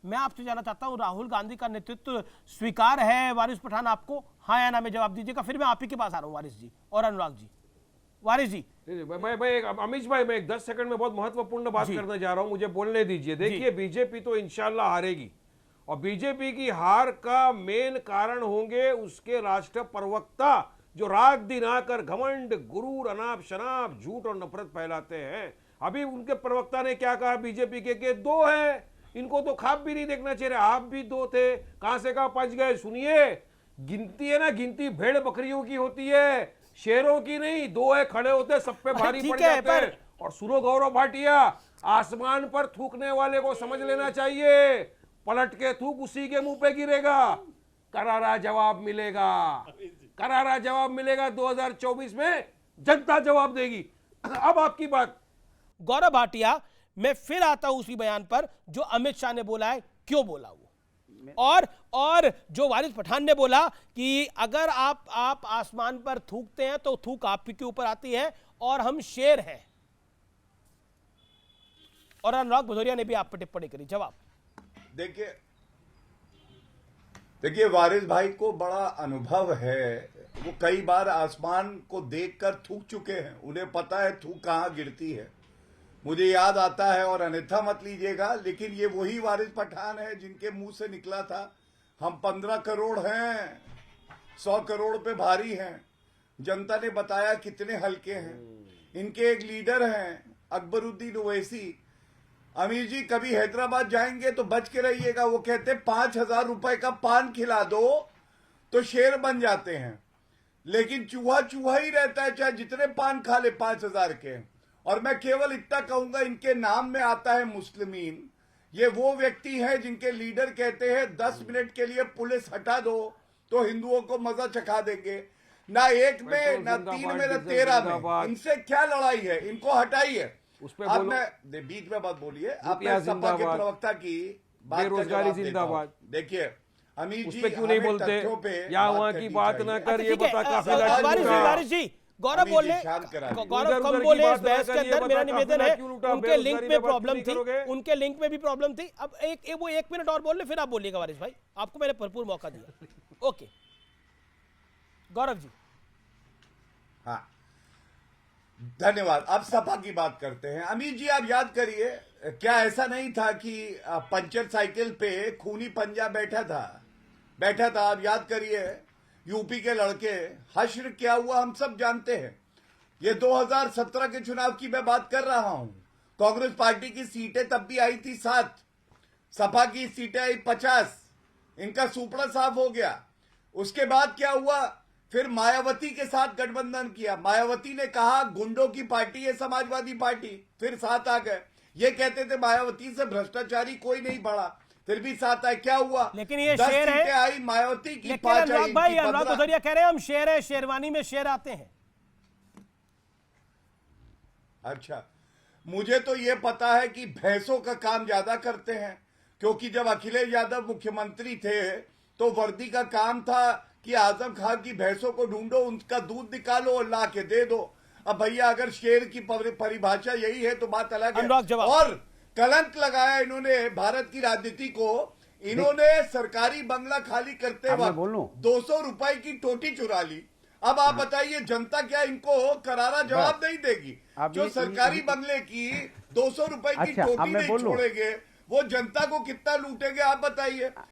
मैं आपसे जानना चाहता हूं, राहुल गांधी का नेतृत्व स्वीकार है वारिस पठान आपको? हाँ या ना में जवाब दीजिएगा, फिर मैं आप ही के पास आ रहा हूं वारिस जी और अनुराग जी। वारिस जी। अमीश भाई, मैं 10 सेकंड में बहुत महत्वपूर्ण बात करने जा रहा हूं, मुझे बोलने दीजिए। देखिए, बीजेपी तो इंशाल्लाह हारेगी, और बीजेपी की हार का मेन कारण होंगे उसके राष्ट्रीय प्रवक्ता, जो रात दिन आकर घमंड, गुरूर, अनाप शनाप, झूठ और नफरत फैलाते हैं। अभी उनके प्रवक्ता ने क्या कहा बीजेपी के 2 है, इनको तो खाब भी नहीं देखना चाहिए। आप भी 2 थे, कहां से कहां पहुंच गए। सुनिए, गिनती है ना, गिनती भेड़ बकरियों की होती है, शेरों की नहीं। 2 है खड़े होते, सब पे भारी पड़ जाते हैं। और सुनो गौरव भाटिया, आसमान पर थूकने वाले को समझ लेना चाहिए, पलट के थूक उसी के मुंह पे गिरेगा। करारा जवाब मिलेगा, करारा जवाब मिलेगा। 2024 में जनता जवाब देगी। अब आपकी बात। गौरव भाटिया, मैं फिर आता हूं उसी बयान पर जो अमित शाह ने बोला है, क्यों बोला वो, और जो वारिस पठान ने बोला कि अगर आप आसमान पर थूकते हैं तो थूक आप ही के ऊपर आती है और हम शेर हैं। और अनुराग भदौरिया ने भी आप पर टिप्पणी करी, जवाब। देखिए वारिस भाई को बड़ा अनुभव है, वो कई बार आसमान को देखकर थूक चुके हैं, उन्हें पता है थूक कहां गिरती है। मुझे याद आता है, और अन्यथा मत लीजिएगा, लेकिन ये वही वारिस पठान है जिनके मुंह से निकला था हम 15 करोड़ हैं, 100 करोड़ पे भारी हैं। जनता ने बताया कितने हल्के हैं। इनके एक लीडर हैं अकबरुद्दीन ओवैसी। अमीर जी, कभी हैदराबाद जाएंगे तो बच के रहिएगा, वो कहते 5,000 रुपए का पान खिला दो तो शेर बन जाते हैं, लेकिन चूहा चूहा ही रहता है, चाहे जितने पान खा ले 5,000 के। और मैं केवल इतना कहूंगा, इनके नाम में आता है मुस्लिमीन। ये वो व्यक्ति हैं जिनके लीडर कहते हैं 10 मिनट के लिए पुलिस हटा दो तो हिंदुओं को मजा चखा देंगे। ना 1 में, ना 3 में, ना 13 में। इनसे क्या लड़ाई है, इनको हटाइए। अब मैं बीच में बात बोलिए, आपने सपा के प्रवक्ता की बात, बेरोजगारी जिंदाबाद। देखिए अमीर जी, क्यों नहीं बोलते, या वहां की बात ना कर, ये बता वारिस जी, गौरव बोले, गौरव कम बोले इस बहस के अंदर। मेरा निवेदन है, उनके लिंक में प्रॉब्लम थी, उनके लिंक में भी प्रॉब्लम थी। अब वो 1 मिनट और बोल ले, फिर आप बोलिएगा वारिस भाई, आपको मैंने भरपूर मौका दिया। ओके गौरव जी। हाँ, धन्यवाद। अब सपा की बात करते हैं। अमीर जी, आप याद करिए, क्या ऐसा नहीं था कि पंचर साइकिल पे खूनी पंजा बैठा था? आप याद करिए, यूपी के लड़के, हश्र क्या हुआ हम सब जानते हैं। ये 2017 के चुनाव की मैं बात कर रहा हूं। कांग्रेस पार्टी की सीटें तब भी आई थी 7, सपा की सीटें आई 50। इनका सुपड़ा साफ हो गया। उसके बाद क्या हुआ, फिर मायावती के साथ गठबंधन किया। मायावती ने कहा गुंडों की पार्टी है समाजवादी पार्टी, फिर साथ आ गए। ये कहते थे मायावती से भ्रष्टाचारी कोई नहीं बढ़ा, फिर भी साथ आए। क्या हुआ, लेकिन ये शेर है, आई मायावती की, लेकिन अनुराग भाई, अनुराग भदौरिया कह रहे हैं हम शेर है, शेरवानी में शेर आते हैं। अच्छा, मुझे तो ये पता है कि भैंसों का काम ज्यादा करते हैं, क्योंकि जब अखिलेश यादव मुख्यमंत्री थे तो वर्दी का काम था कि आजम खान की भैंसों को ढूंढो, उनका दूध निकालो और ला के दे दो। अब भैया, अगर शेर की परिभाषा यही है तो बात अलग है। और कलंक लगाया इन्होंने भारत की राजनीति को। इन्होंने सरकारी बंगला खाली करते वक्त 200 रुपए की टोटी चुरा ली। अब आप बताइए, जनता क्या इनको करारा जवाब नहीं देगी? जो सरकारी बंगले की 200 रुपए की टोटी नहीं छोड़ेंगे, वो जनता को कितना लूटेंगे, आप बताइए।